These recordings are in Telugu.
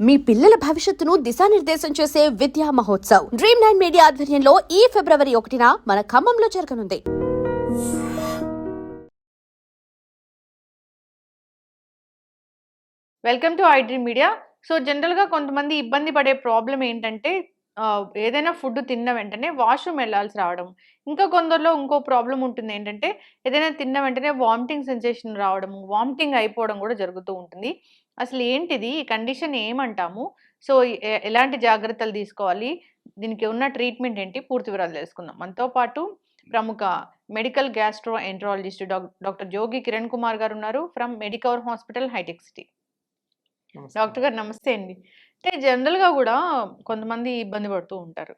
మీ పిల్లల భవిష్యత్తును దిశానిర్దేశం చేసే విద్యా మహోత్సవ్ Dream9 మీడియా ఆధ్వర్యంలో ఈ ఫిబ్రవరి 1న మన ఖమ్మంలో జరగనుంది. Welcome to iDream media. So జనరల్‌గా కొంతమంది ఇబ్బంది పడే ప్రాబ్లమ్ ఏంటంటే ఏదైనా ఫుడ్ తిన్న వెంటనే వాష్‌రూమ్ ఎళ్ళాల్సి రావడం. ఇంకా కొందరిలో ఇంకో ప్రాబ్లమ్ ఉంటుంది ఏంటంటే ఏదైనా తిన్న వెంటనే వామిటింగ్ సెన్సేషన్ రావడము, వామిటింగ్ అయిపోవడం కూడా జరుగుతూ ఉంటుంది. అసలు ఏంటిది? ఈ కండిషన్ ఏమంటాము? సో ఎలాంటి జాగ్రత్తలు తీసుకోవాలి? దీనికి ఉన్న ట్రీట్మెంట్ ఏంటి? పూర్తి వివరాలు తెలుసుకుందాం. మనతో పాటు ప్రముఖ medical gastroenterologist doctor Jogi Kiran Kumar గారు ఉన్నారు from Medicover hospital Hitech City. Doctor గారు నమస్తే అండి. అంటే జనరల్‌గా గూడా కొంతమంది ఇబ్బంది పడుతూ ఉంటారు.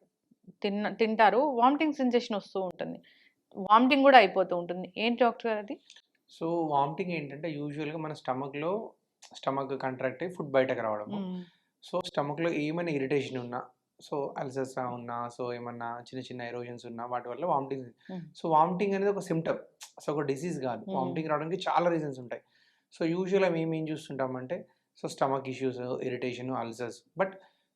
తింటారు. వామిటింగ్ సెన్సేషన్ వస్తూ ఉంటుంది. వామిటింగ్ గూడా అయిపోతూ ఉంటుంది. ఏంటి డాక్టర్ గారు అది? సో, వామిటింగ్ ఏంటంటే యూజువల్‌గా మన స్టమక్ కాంట్రాక్ట్ అయ్యి ఫుడ్ బయటకు రావడము. హ్మ్. సో, స్టమక్‌లో ఏమైనా ఇరిటేషన్ ఉన్నా, సో, అల్సర్స్ ఉన్నా, సో, ఏమన్నా చిన్న చిన్న ఎరోషన్స్ ఉన్నా వాటి వల్ల వామిటింగ్. హ్మ్. సో, వామిటింగ్ అనేది ఒక సింప్టమ్. సో, ఒక డిసీజ్ కాదు. వామిటింగ్ రావడానికి చాలా రీజన్స్ ఉంటాయి. సో, యూజువల్‌గా మేమేం చూస్తుంటామంటే, so, stomach issues, irritation, ulcers.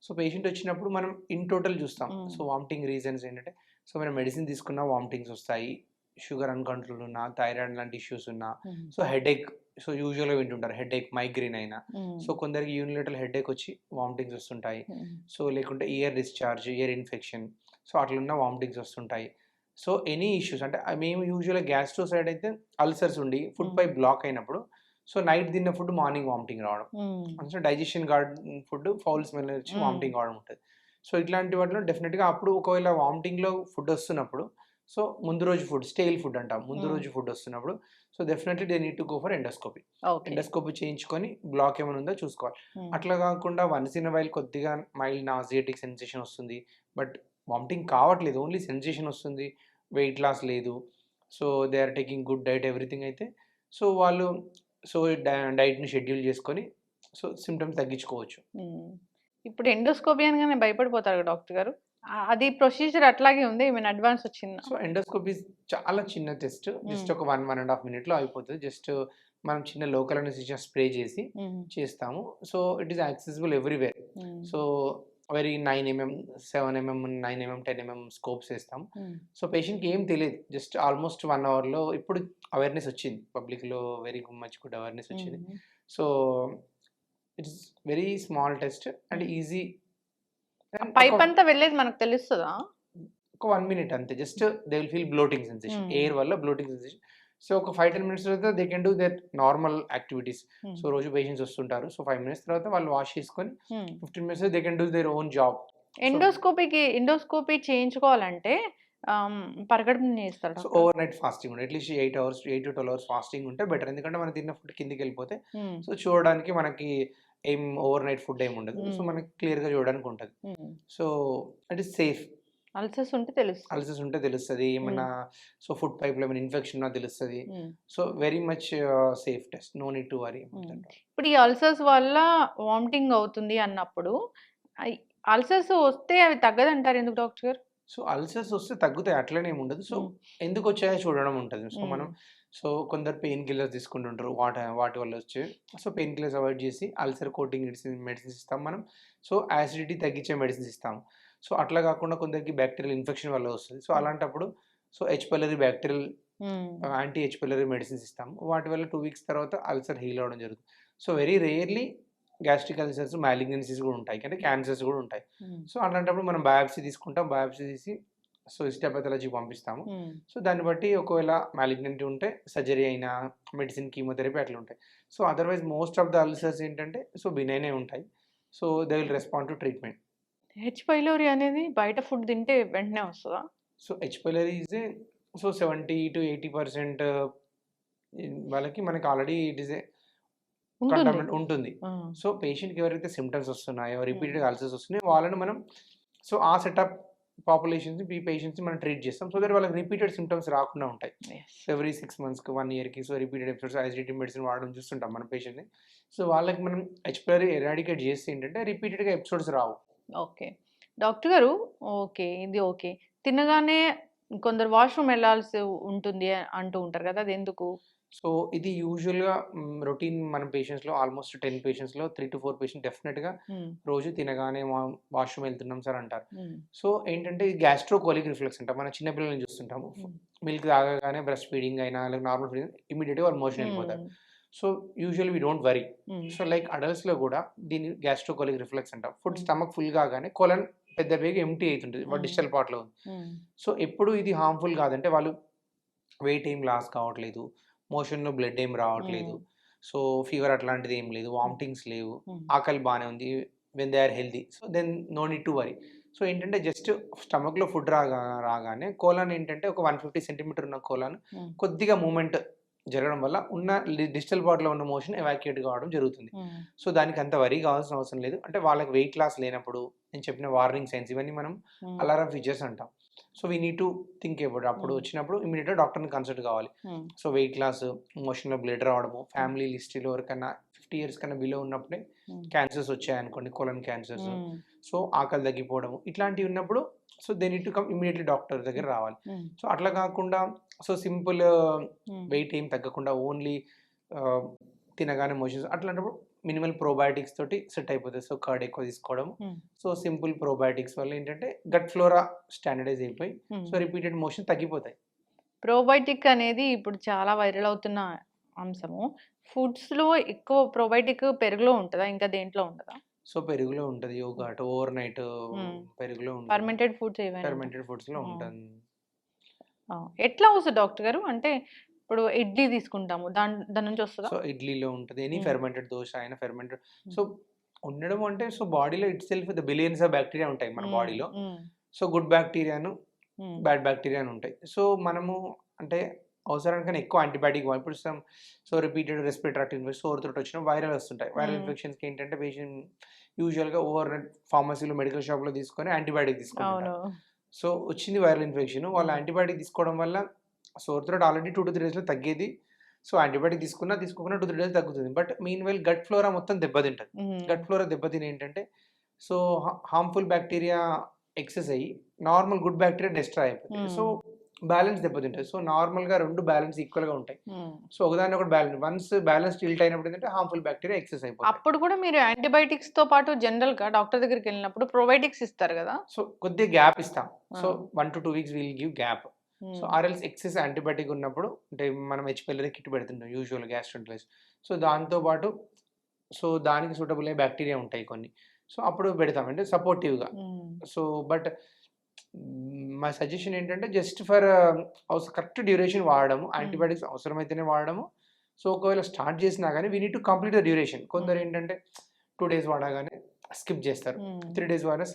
So, patient వచ్చినప్పుడు మనం ఇన్ టోటల్ చూస్తాం. సో, వామిటింగ్ రీజన్స్ ఏంటంటే, సో, మనం మెడిసిన్ తీసుకున్నా వామిటింగ్స్ వస్తాయి. షుగర్ అన్‌కంట్రోల్ ఉన్నా, థైరాయిడ్ లాంటి ఇష్యూస్ ఉన్నా, సో, హెడేక్. సో, యూజువల్‌గా వింటుంటారు హెడేక్, మైగ్రేన్ అయినా. సో, కొందరికి యూనిలేటరల్ హెడేక్ వచ్చి వామిటింగ్స్ వస్తుంటాయి. సో, లేకుంటే ear discharge, ear infection. So, అట్లున్న vomitings వస్తుంటాయి. సో, ఎనీ ఇష్యూస్ అంటే మేము యూజువల్‌గా గ్యాస్ట్రో సైడ్ అయితే అల్సర్స్ ఉండి ఫుడ్ పైప్ బ్లాక్ అయినప్పుడు, సో, నైట్ తిన్న ఫుడ్ మార్నింగ్ వామిటింగ్ రావడం. అంటే డైజెషన్ ఫుడ్ ఫౌల్ స్మెల్ వచ్చి వామిటింగ్ కావడం ఉంటుంది. సో, ఇట్లాంటి వాటిలో డెఫినెట్‌గా అప్పుడు ఒకవేళ వామిటింగ్‌లో ఫుడ్ వస్తున్నప్పుడు, సో, ముందు రోజు ఫుడ్, స్టేల్ ఫుడ్ అంటాం. ముందు రోజు ఫుడ్ వస్తున్నప్పుడు, so, definitely they need to go for endoscopy. Okay. Endoscopy చేయించుకొని బ్లాక్ ఏమైనా ఉందో చూసుకోవాలి. అట్లా కాకుండా వన్స్ ఇన్ ఎ వైల్ కొద్దిగా మైల్డ్ నాసియేటిక్ సెన్సేషన్ వస్తుంది. బట్ వామిటింగ్ కావట్లేదు. ఓన్లీ సెన్సేషన్ వస్తుంది. వెయిట్ లాస్ లేదు. So, they are taking good diet everything అయితే, సో, వాళ్ళు సో, డైట్‌ని షెడ్యూల్ చేసుకొని, సో, సింప్టమ్స్ తగ్గించుకోవచ్చు. ఇప్పుడు ఎండోస్కోపీ అనగానే భయపడిపోతారు డాక్టర్ గారు. అది ప్రొసీజర్ అట్లాగే ఉంది. ఏమైనా అడ్వాన్స్ వచ్చిందా? సో, ఎండోస్కోపీ చాలా చిన్న టెస్ట్. జస్ట్ ఒక 1, 1½ మినిట్‌లో అయిపోతది. జస్ట్ మనం చిన్న లోకల్ అనెస్థీషియా స్ప్రే చేసి చేస్తాము. So, it is accessible everywhere. So, very 9 mm, 7 mm, 9 mm, 10 mm scopes ఏస్తాం. సో, పేషెంట్‌కి ఏం తెలీదు. జస్ట్ ఆల్మోస్ట్ 1 అవర్‌లో ఇప్పుడు అవేర్‌నెస్ వచ్చింది. పబ్లిక్‌లో వెరీ మచ్ గుడ్ అవేర్‌నెస్ వచ్చింది. So, it is very small test and easy. Pipe అంతా వెళ్ళేది మనకు తెలుస్తదా? ఒక 1 మినిట్ అంతే. Just they will feel bloating sensation. Air వల్ల బ్లోటింగ్ సెన్సేషన్. సో, ఒక 5, 10 మినిట్స్ తర్వాత they can do their normal activities. So, రోజు పేషెంట్స్ వస్తుంటారు. సో, 5 మినిట్స్ తర్వాత వాళ్ళు వాష్ చేసుకొని 15 minutes they can do their own job. Endoscopy చేయించుకోవాలంటే పరగడుపున చేస్తారా so, doctor? Over night fasting ఉండాలి. అట్‌లీస్ట్ 8 to 12 అవర్స్ ఫాస్టింగ్ ఉంటే బెటర్. ఎందుకంటే మనం తిన్న ఫుడ్ కిందకెళ్ళిపోతే, సో, చూడడానికి మనకి ఏం ఓవర్ నైట్ ఫుడ్ ఏమి ఉండదు. సో, మనకి క్లియర్‌గా చూడడానికి ఉంటది. So, it is safe. Ulcers ఉంటే తెలుస్తుంది. అల్సర్స్ ఉంటే తెలుస్తది. ఏమన్నా సో, ఫుడ్ పైప్‌లో ఏమైనా ఇన్ఫెక్షన్ ఉన్నా తెలుస్తది. So, very much safe test. No need to worry about that. ఇప్పుడు ఈ అల్సర్స్ వల్ల వామిటింగ్ అవుతుంది అన్నప్పుడు అల్సర్స్ వస్తే అవి తగ్గదంటారు ఎందుకు డాక్టర్ గారు? సో, అల్సర్స్ వస్తే తగ్గుతాయి. అట్లనే ఏమి ఉండదు. సో, ఎందుకొచ్చాయో చూడడం ఉంటది. సో, మనం కొందరు పెయిన్ కిల్లర్స్ తీసుకుంటుంటారు. వాటి వల్ల వచ్చే. సో, పెయిన్ కిల్లర్స్ అవాయిడ్ చేసి అల్సర్ కోటింగ్ మెడిసిన్స్ ఇస్తాం మనం. సో, యాసిడిటీ తగ్గించే మెడిసిన్స్ ఇస్తాము. సో, అట్లా కాకుండా కొందరికి బ్యాక్టీరియల్ ఇన్ఫెక్షన్ వల్ల వస్తది. సో, అలాంటప్పుడు so, H pylori bacterial anti H pylori medicines ఇస్తాము. వాటి వల్ల 2 వీక్స్ తర్వాత అల్సర్ హీల్ అవ్వడం జరుగుతుంది. So, very rarely gastric ulcers, malignancies కూడా ఉంటాయి. అంటే క్యాన్సర్స్ కూడా ఉంటాయి. సో, అలాంటప్పుడు మనం బయాప్సీ తీసుకుంటాం. బయాప్సీ తీసి సో, హిస్టోపాథాలజీకి పంపిస్తాము. సో, దాన్ని బట్టి ఒకవేళ మాలిగ్నెంట్ ఉంటే సర్జరీ అయినా, మెడిసిన్, కీమోథెరపీ అట్లా ఉంటాయి. So, otherwise most of the ulcers ఏంటంటే సో, బినైనే ఉంటాయి. So, they will respond to treatment. H pylori అనేది బయట ఫుడ్ తింటే వెంటనే వస్తదా? So, H pylori is so, 70-80% వాళ్ళకి మనకి ఆల్రెడీ ఇట్ ఈస్ ఏ ఉంటుంది. కంటామినెంట్ ఉంటుంది. సో, పేషెంట్‌కి ఎవరైతే సింప్టమ్స్ వస్తున్నాయో, రిపీటెడ్‌గా అల్సర్స్ వస్తున్నాయో వాళ్ళని మనం సో, ఆ సెటప్ పాపులేషన్స్‌ని, పేషెంట్స్‌ని మనం ట్రీట్ చేస్తాం. సో దట్ వాళ్ళకి రిపీటెడ్ సింప్టమ్స్ రాకుండా ఉంటాయి. ఎవ్రీ 6 మంత్స్‌కి, 1 ఇయర్‌కి so, repeated episodes acidity medicine వాడడం చూస్తుంటాం మన పేషెంట్‌ని. సో, వాళ్ళకి మనం హెచ్ పైలరీ ఎరాడికేట్ చేస్తే ఏంటంటే రిపీటెడ్‌గా ఎపిసోడ్స్ రావు. ఓకే. డాక్టర్ గారు ఓకే. ఇది ఓకే. తినగానే కొందరు వాష్‌రూమ్ ఎళ్ళాల్సి ఉంటుంది అంటూ ఉంటారు కదా! అదెందుకు? సో ఇది యూజువల్‌గా రొటీన్ మన పేషెంట్స్‌లో ఆల్మోస్ట్ 10 పేషెంట్స్‌లో 3 to 4 పేషెంట్స్ డెఫినిట్‌గా రోజు తినగానే వాష్‌రూమ్ వెళ్తున్నాం సార్ అంటారు. సో ఏంటంటే ఇది గ్యాస్ట్రోకోలిక్ రిఫ్లెక్స్ అంటాం. మన చిన్న పిల్లల్ని చూస్తుంటాము. మిల్క్ తాగగానే బ్రెస్ట్ ఫీడింగ్ అయినా లేక నార్మల్ ఫీడింగ్ ఇమ్మీడియేట్‌గా వాళ్ళు మోషన్ వెళ్ళిపోతారు. So usually we don't worry. So like అడల్ట్స్‌లో కూడా దీన్ని గ్యాస్ట్రోకోలిక్ రిఫ్లెక్స్ అంటాం. ఫుడ్ స్టమక్ ఫుల్ కాగానే కొలన్ పెద్ద బేగా ఎంప్టీ అవుతుంటుంది. డిజిటల్ పార్ట్‌లో ఉంది. సో ఎప్పుడు ఇది హార్మ్‌ఫుల్ కాదంటే వాళ్ళు వెయిట్ ఏం లాస్ కావట్లేదు. మోషన్‌లో బ్లడ్ ఏం రావట్లేదు. సో ఫీవర్ అట్లాంటిది ఏం లేదు. వామిటింగ్స్ లేవు. ఆకలి బానే ఉంది. When they are healthy. So then no need to worry. So ఏంటంటే జస్ట్ స్టమక్‌లో ఫుడ్ రాగానే కోలాన్ ఏంటంటే ఒక 150 సెంటీమీటర్ ఉన్న కోలాన్ కొద్దిగా మూవ్‌మెంట్ జరగడం వల్ల ఉన్న డిజిటల్ పార్ట్‌లో ఉన్న మోషన్ ఎవాక్యుయేట్ కావడం జరుగుతుంది. సో దానికి అంత వరీ కావాల్సిన అవసరం లేదు. అంటే వాళ్ళకి వెయిట్ లాస్ లేనప్పుడు నేను చెప్పిన వార్నింగ్ సైన్స్ ఇవన్నీ మనం అలారం ఫీచర్స్ అంటాం. So we need to think about అప్పుడు వచ్చినప్పుడు ఇమీడియట్‌గా డాక్టర్‌ని కన్సల్ట్ కావాలి. సో వెయిట్ లాస్, మోషన్‌లో బ్లడ్ రావడము, ఫ్యామిలీ హిస్టరీలో ఎవరికన్నా 50 ఇయర్స్ కన్నా బిలో ఉన్నప్పుడే క్యాన్సర్స్ వచ్చాయనుకోండి, కోలన్ క్యాన్సర్స్, సో ఆకలి తగ్గిపోవడము ఇట్లాంటివి ఉన్నప్పుడు so they need to come immediately doctor దగ్గర రావాలి. సో అట్లా కాకుండా సో సింపుల్ వెయిట్ ఏం తగ్గకుండా ఓన్లీ తినగానే మోషన్స్ అట్లాంటప్పుడు మినిమల్ ప్రోబయాటిక్స్ తోటి సెట్ అయిపోతుంది. సో కర్డ్ ఎక్కువ తీసుకోవడం, సో సింపుల్ ప్రోబయాటిక్స్ వల్ల ఏంటంటే గట్ ఫ్లోరా స్టాండర్డైజ్ అయిపోయి సో రిపీటెడ్ మోషన్ తగ్గిపోతాయి. ప్రోబయోటిక్ అనేది ఇప్పుడు చాలా వైరల్ అవుతున్న అంశము. ఫుడ్స్‌లో ఎక్కువ ప్రోబయోటిక్ పెరుగులో ఉంటదా? ఇంకా దేంట్లో ఉండదా? సో పెరుగులో ఉంటది. యోగర్ట్, ఓవర్ నైట్ పెరుగులో ఉంటుంది. ఫర్మెంటెడ్ ఫుడ్స్ ఏవైనా ఫర్మెంటెడ్ ఫుడ్స్‌లో ఉంటుంది. ఎట్లా వస్తది డాక్టర్ గారు? అంటే ఇప్పుడు ఇడ్లీ తీసుకుంటాము. దాని నుంచి వస్తదా? సో ఇడ్లీలో ఉంటది. ఎనీ ఫెర్మెంటెడ్ దోస అయినా ఫెర్మెంటెడ్ సో ఉండడం అంటే సో బాడీలో itself the billions of bacteria ఉంటాయి మన బాడీలో. సో గుడ్ బ్యాక్టీరియాను, బ్యాడ్ బ్యాక్టీరియా అని ఉంటాయి. సో మనము అంటే అవసరానికన్నా ఎక్కువ యాంటీబయాటిక్ ఇప్పుడు so repeated respiratory infection, sore throat వచ్చిన వైరల్ వస్తుంటాయి. వైరల్ ఇన్ఫెక్షన్స్కి ఏంటంటే పేషెంట్ యూజువల్గా ఓవర్ ఫార్మసీలో మెడికల్ షాప్లో తీసుకొని యాంటీబయాటిక్ తీసుకుంటారు. సో వచ్చింది వైరల్ ఇన్ఫెక్షన్, వాళ్ళు యాంటీబయాటిక్ తీసుకోవడం వల్ల సోర్ త్రోట్ ఆల్రెడీ 2 to 3 డేస్లో తగ్గేది. సో యాంటీబయాటిక్ తీసుకోకుండా 2 to 3 డేస్ తగ్గుతుంది. But meanwhile gut flora మొత్తం దెబ్బతింటుంది. గట్ ఫ్లోరా దెబ్బతిని ఏంటంటే సో హార్మ్ఫుల్ బ్యాక్టీరియా ఎక్సెస్ అయ్యి నార్మల్ గుడ్ బ్యాక్టీరియా డిస్ట్రాయ్ అయిపోతుంది. సో బ్యాలెన్స్ దెబ్బతింటుంది. సో నార్మల్గా 2 బ్యాలెన్స్ ఈక్వల్గా ఉంటాయి. సో ఒకదాని ఒకటి బ్యాలెన్స్ వన్స్ బ్యాలెన్స్ టిల్ట్ అయినప్పుడు ఏంటంటే హార్మ్ఫుల్ బ్యాక్టీరియా ఎక్సెస్ అయిపోతుంది. అప్పుడు కూడా మీరు యాంటీబయాటిక్స్ తో పాటు జనరల్ గా డాక్టర్ దగ్గరికి వెళ్ళినప్పుడు ప్రోబయోటిక్స్ ఇస్తారు కదా? సో కొద్దిగా గ్యాప్ ఇస్తాం. So 1 to 2 weeks will give gap. So ఆర్ఎల్స్ ఎక్సెస్ యాంటీబయాటిక్ ఉన్నప్పుడు అంటే మనం హెచ్పిఎల్ఏ కిట్ పెడుతుంటాం యూజువల్ గ్యాస్ట్రోంటరైటిస్. సో దాంతోపాటు సో దానికి సూటబుల్ అయ్యే బ్యాక్టీరియా ఉంటాయి కొన్ని. సో అప్పుడు పెడతాం అంటే సపోర్టివ్గా. సో బట్ మా సజెషన్ ఏంటంటే జస్ట్ ఫర్ కరెక్ట్ డ్యూరేషన్ వాడడము, యాంటీబయాటిక్స్ అవసరమైతేనే వాడడము. సో ఒకవేళ స్టార్ట్ చేసినా కానీ we need to complete the duration. కొందరు ఏంటంటే 2 days వాడగానే స్కిప్ చేస్తారు, 3 days వాడే.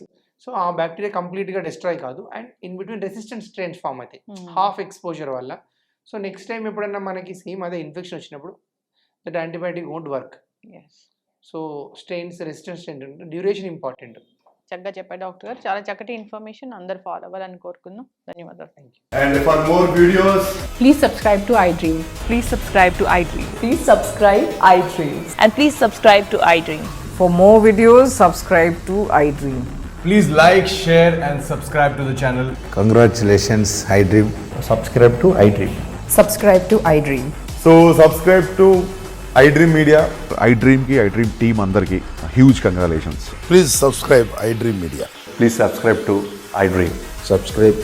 సో ఆ బ్యాక్టీరియా కంప్లీట్గా డిస్ట్రాయ్ కాదు and in between resistant strains form అవుతాయి హాఫ్ ఎక్స్పోజర్ వల్ల. సో నెక్స్ట్ టైం ఎప్పుడన్నా మనకి సేమ్ అదే ఇన్ఫెక్షన్ వచ్చినప్పుడు that antibiotic won't work. So strains resistant strain duration important. చక్కగా చెప్పారు డాక్టర్ గారు. చాలా చక్కటి ఇన్ఫర్మేషన్ అందరు ఫాలో అవ్వాలని కోరుకుందాం. ధన్యవాదాలు. And for more videos, Please subscribe to iDream. Please subscribe to iDream. Please subscribe iDream. And please subscribe to iDream. For more videos, subscribe to iDream. please like, share and subscribe to the channel. Congratulations, iDream. Subscribe to iDream. Subscribe to iDream. So subscribe to iDream Media. iDream team అందరికి huge congratulations. Please subscribe iDream Media. Please subscribe to iDream. Subscribe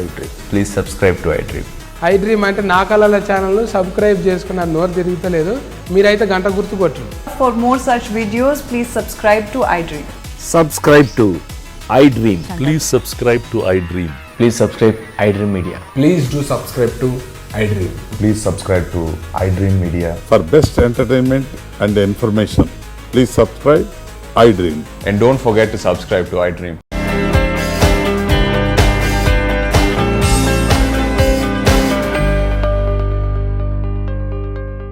iDream. Please subscribe to iDream. iDream అంటే నా కళల ఛానల్ సబ్స్క్రైబ్ చేసుకున్న నోరు తిరుగుతలేదు, మీరైతే గంట గుర్తు కొట్టండి. For more such videos, please subscribe to iDream. Subscribe to iDream. Please subscribe to iDream. Please subscribe iDream Media. Please do subscribe to iDream. Please subscribe to iDream Media. For best entertainment and information, please subscribe iDream. And don't forget to subscribe to iDream.